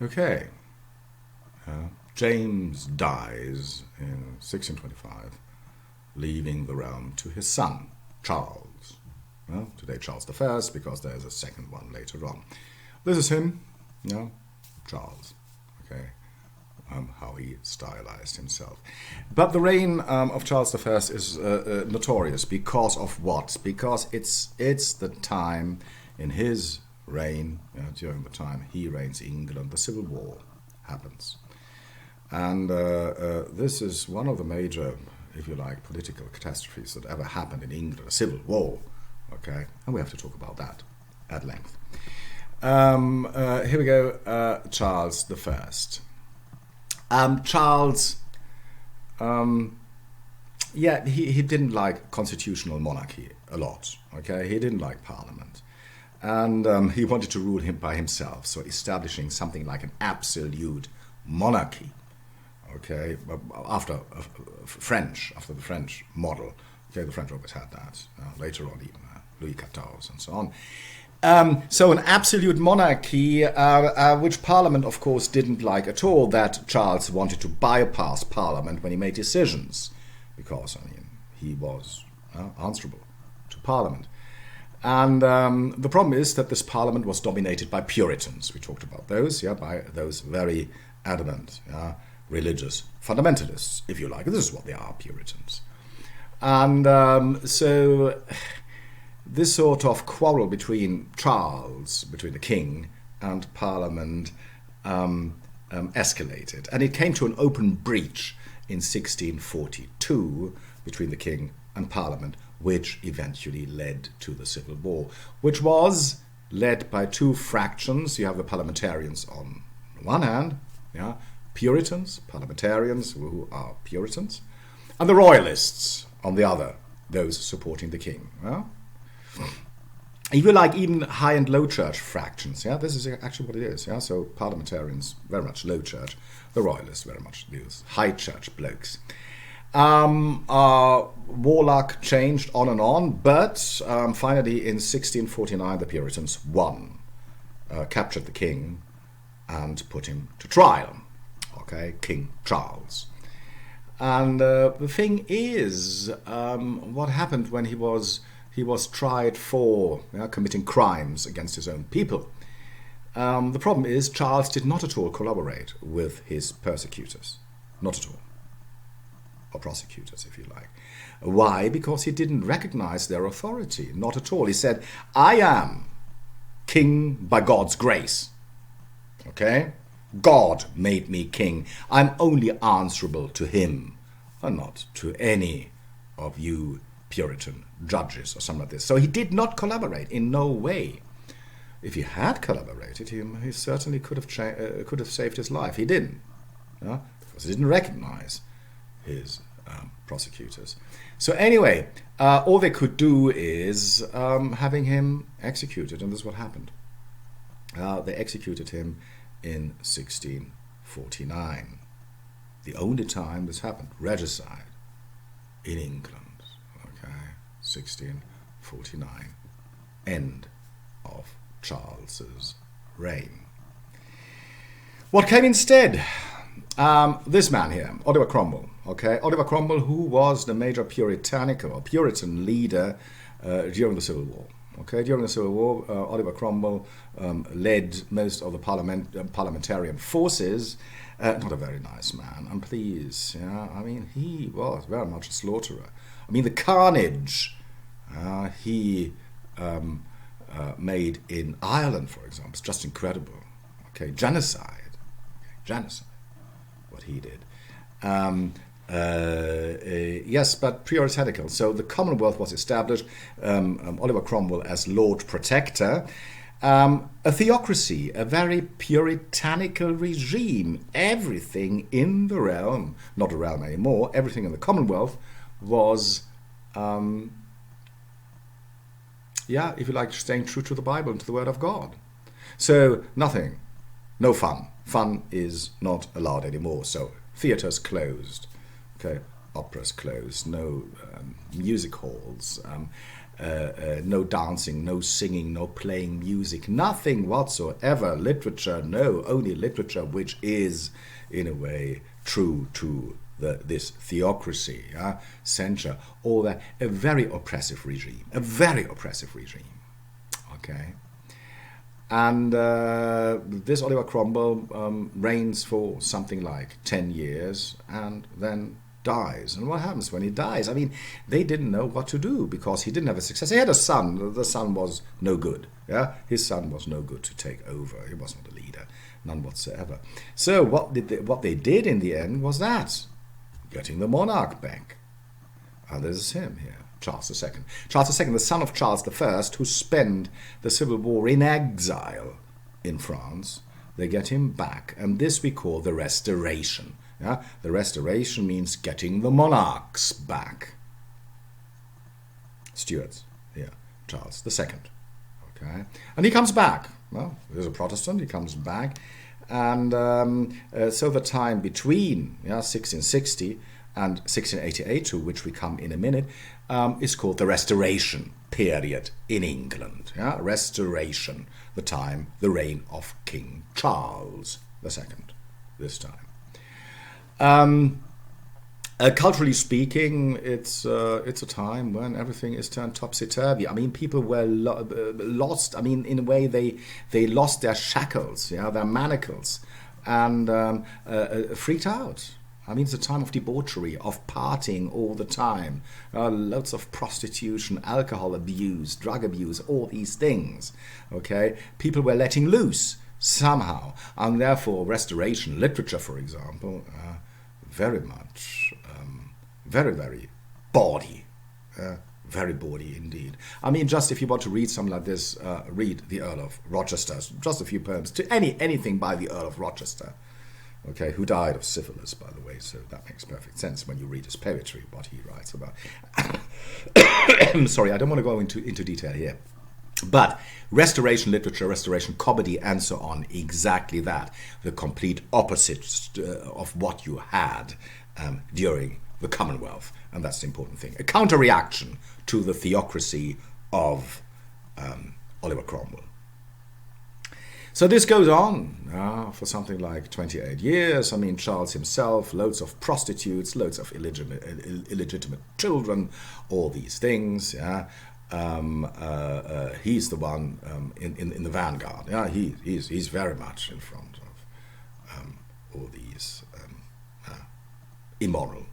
Okay, James dies in 1625, leaving the realm to his son, Charles. Well, today Charles I, because there is a second one later on. This is him, Charles. Okay, how he stylized himself. But the reign of Charles I is notorious because of what? Because it's the time in his reign, during the time he reigns England, the Civil War happens. And this is one of the major, if you like, political catastrophes that ever happened in England, a civil war. Okay, and we have to talk about that at length. Here we go, Charles I. Charles, he didn't like constitutional monarchy a lot. Okay, he didn't like parliament. And he wanted to rule him by himself, so establishing something like an absolute monarchy. Okay, after the French model. Okay, the French always had that. Later on, even Louis XIV and so on. So an absolute monarchy, which Parliament, of course, didn't like at all. That Charles wanted to bypass Parliament when he made decisions, because he was answerable to Parliament. And the problem is that this Parliament was dominated by Puritans. We talked about those, by those very adamant, religious fundamentalists, if you like. This is what they are, Puritans. And so this sort of quarrel between the king, and Parliament escalated. And it came to an open breach in 1642 between the king and Parliament, which eventually led to the Civil War, which was led by two fractions. You have the parliamentarians on one hand, Puritans, parliamentarians who are Puritans, and the royalists on the other, those supporting the king. If you like, even high and low church fractions, this is actually what it is. So parliamentarians, very much low church, the royalists, very much these high church blokes. Warlock changed on and on, but finally in 1649 the Puritans won, captured the king and put him to trial. Okay, King Charles. And the thing is, what happened when he was tried for committing crimes against his own people? The problem is Charles did not at all collaborate with his persecutors, not at all. Or prosecutors, if you like. Why? Because he didn't recognize their authority, not at all. He said, I am king by God's grace. Okay? God made me king. I'm only answerable to him, and not to any of you Puritan judges or something like this. So he did not collaborate in no way. If he had collaborated, he certainly could have saved his life. He didn't, because he didn't recognize his prosecutors. So anyway, all they could do is having him executed, and this is what happened. They executed him in 1649. The only time this happened, regicide in England. Okay, 1649, end of Charles's reign. What came instead? This man here, Oliver Cromwell. Okay, Oliver Cromwell, who was the major Puritan leader during the Civil War. Okay, during the Civil War, Oliver Cromwell led most of the parliamentarian forces. Not a very nice man, and please, he was very much a slaughterer. The carnage he made in Ireland, for example, is just incredible. Okay, genocide, what he did. Yes, but puritanical. So the Commonwealth was established, Oliver Cromwell as Lord Protector, a theocracy, a very puritanical regime. Everything in the realm, not a realm anymore, everything in the Commonwealth was, if you like, staying true to the Bible and to the Word of God. So nothing, no fun. Fun is not allowed anymore. So theatres closed. Okay, operas closed, no music halls. no dancing, no singing, no playing music, nothing whatsoever. Literature, no, only literature which is, in a way, true to this theocracy, censure, all that. A very oppressive regime, okay? And this Oliver Cromwell reigns for something like 10 years and then dies. And what happens when he dies? I mean, they didn't know what to do because he didn't have a successor. He had a son. The son was no good. Yeah, his son was no good to take over. He was not a leader, none whatsoever. So what they did in the end was that, getting the monarch back. And this is him here, Charles II. Charles II, the son of Charles I, who spent the Civil War in exile in France. They get him back, and this we call the Restoration. Yeah? The Restoration means getting the monarchs back. Stuarts, here, Charles II. Okay, and he comes back. Well, he's a Protestant. He comes back, and so the time between 1660 and 1688, to which we come in a minute, is called the Restoration period in England. Yeah? Restoration, the reign of King Charles II, this time. Culturally speaking, it's a time when everything is turned topsy-turvy. I mean, people were lost. I mean, in a way, they lost their shackles, their manacles, and freaked out. I mean, it's a time of debauchery, of partying all the time, lots of prostitution, alcohol abuse, drug abuse, all these things. Okay, people were letting loose somehow, and therefore Restoration literature, for example, very much, very bawdy, very bawdy indeed. I mean, just if you want to read something like this, read the Earl of Rochester, just a few poems to anything by the Earl of Rochester. Okay, who died of syphilis, by the way, so that makes perfect sense when you read his poetry, what he writes about. Sorry, I don't want to go into detail here. But Restoration literature, Restoration comedy, and so on, exactly that, the complete opposite of what you had during the Commonwealth, and that's the important thing. A counter-reaction to the theocracy of Oliver Cromwell. So this goes on for something like 28 years. I mean, Charles himself, loads of prostitutes, loads of illegitimate children, all these things. Yeah? He's the one in the vanguard. Yeah? He's very much in front of all these immoral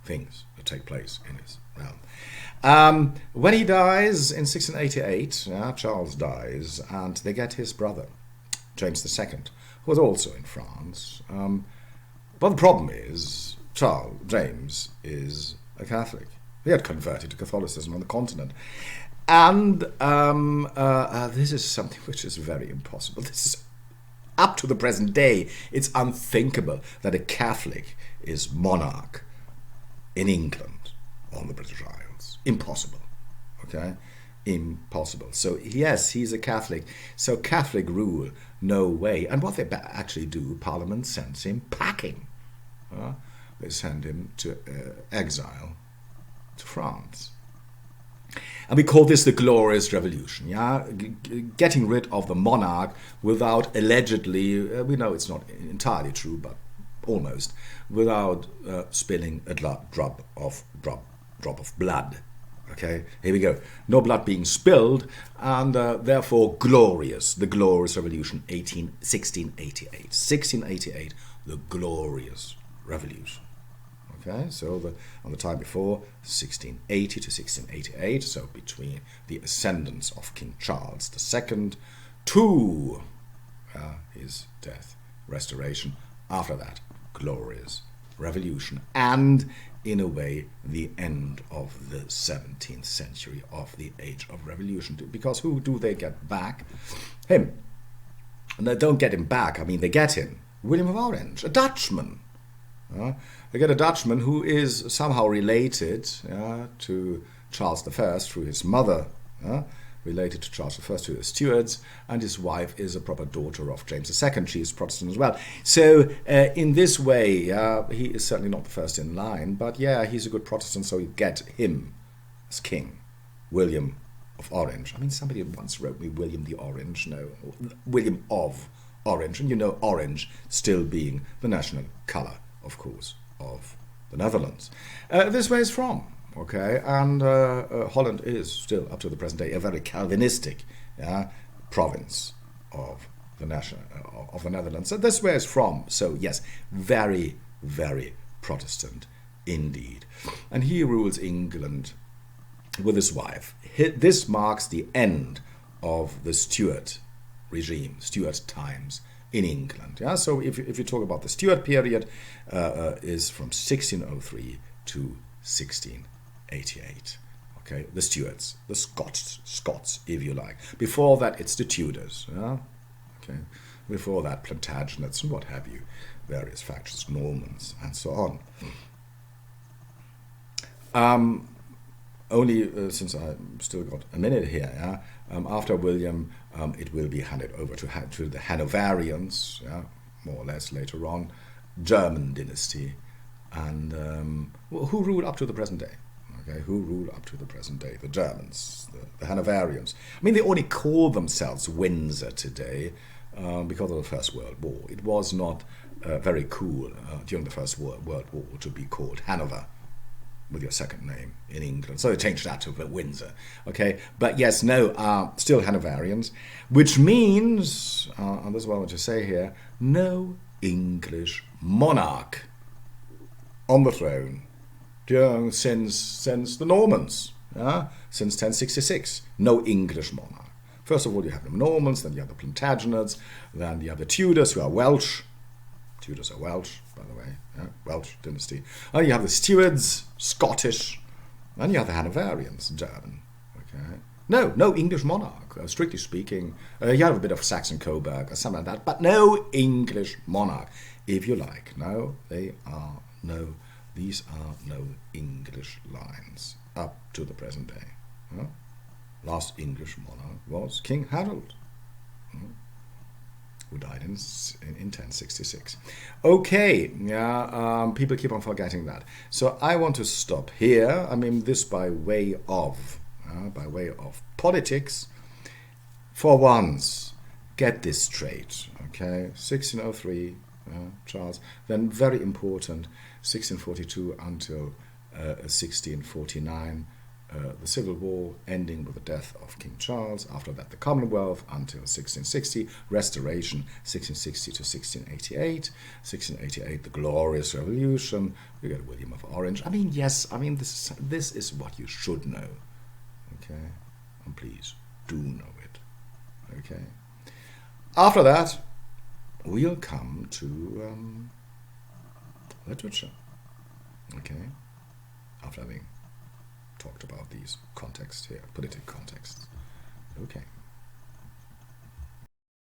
things that take place in his realm. When he dies in 1688, Charles dies, and they get his brother, James II, who was also in France. But the problem is, James is a Catholic. He had converted to Catholicism on the continent. And this is something which is very impossible. This is, up to the present day, it's unthinkable that a Catholic is monarch in England on the British Isles. Impossible. Okay? Impossible. So yes, he's a Catholic. So Catholic rule, no way. And what they actually do, Parliament sends him packing. They send him to exile to France. And we call this the Glorious Revolution. Getting rid of the monarch without allegedly, we know it's not entirely true, but almost, without spilling a drop of blood. Okay, here we go. No blood being spilled, and therefore glorious. The Glorious Revolution, 1688. 1688, the Glorious Revolution. Okay, so on the time before, 1680 to 1688, so between the ascendance of King Charles II to his death, Restoration. After that, Glorious Revolution, and in a way, the end of the 17th century, of the Age of Revolution. Because who do they get back? Him. And they don't get him back, I mean, they get him. William of Orange, a Dutchman. They get a Dutchman who is somehow related to Charles I through his mother, related to Charles I through the Stuarts, and his wife is a proper daughter of James II. She is Protestant as well. So in this way, he is certainly not the first in line, but yeah, he's a good Protestant, so you get him as king. William of Orange. I mean, somebody once wrote me William the Orange. No, William of Orange. And you know, orange still being the national colour, of course, of the Netherlands. This way is from, okay, and Holland is still, up to the present day, a very Calvinistic province of the Netherlands. So this way is from. So yes, very, very Protestant indeed. And he rules England with his wife. This marks the end of the Stuart regime, Stuart times in England. Yeah, so if you talk about the Stuart period, is from 1603 to 1688. Okay, the Stuarts, the Scots, if you like. Before that, it's the Tudors. Yeah? Okay, before that, Plantagenets and what have you, various factions, Normans, and so on. Only since I still got a minute here, yeah? After William, it will be handed over to the Hanoverians, yeah? More or less later on, German dynasty, and who ruled up to the present day. Okay, who ruled up to the present day? The Germans, the Hanoverians. I mean, they only call themselves Windsor today because of the First World War. It was not very cool during the First World War to be called Hanover with your second name in England. So they changed that to Windsor. Okay, but yes, no, still Hanoverians, which means, and this is what I want to say here, no English monarch on the throne since the Normans, since 1066. No English monarch. First of all, you have the Normans, then you have the Plantagenets, then you have the Tudors, who are Welsh. Tudors are Welsh, by the way, Welsh dynasty. And you have the Stuarts, Scottish, and you have the Hanoverians, German. Okay, no English monarch. Strictly speaking, you have a bit of Saxon-Coburg or something like that, but no English monarch, if you like. No, these are no English lines up to the present day. Last English monarch was King Harold, who died in 1066. Okay, people keep on forgetting that. So I want to stop here. I mean, this by way of politics. For once, get this straight. Okay, 1603, Charles. Then very important, 1642 until 1649. The Civil War ending with the death of King Charles. After that, the Commonwealth until 1660. Restoration, 1660 to 1688. 1688, the Glorious Revolution. You get William of Orange. I mean, yes. I mean, this is what you should know. Okay, and please do know it. Okay. After that, we'll come to literature. Okay, after having talked about these contexts here, political contexts. Okay.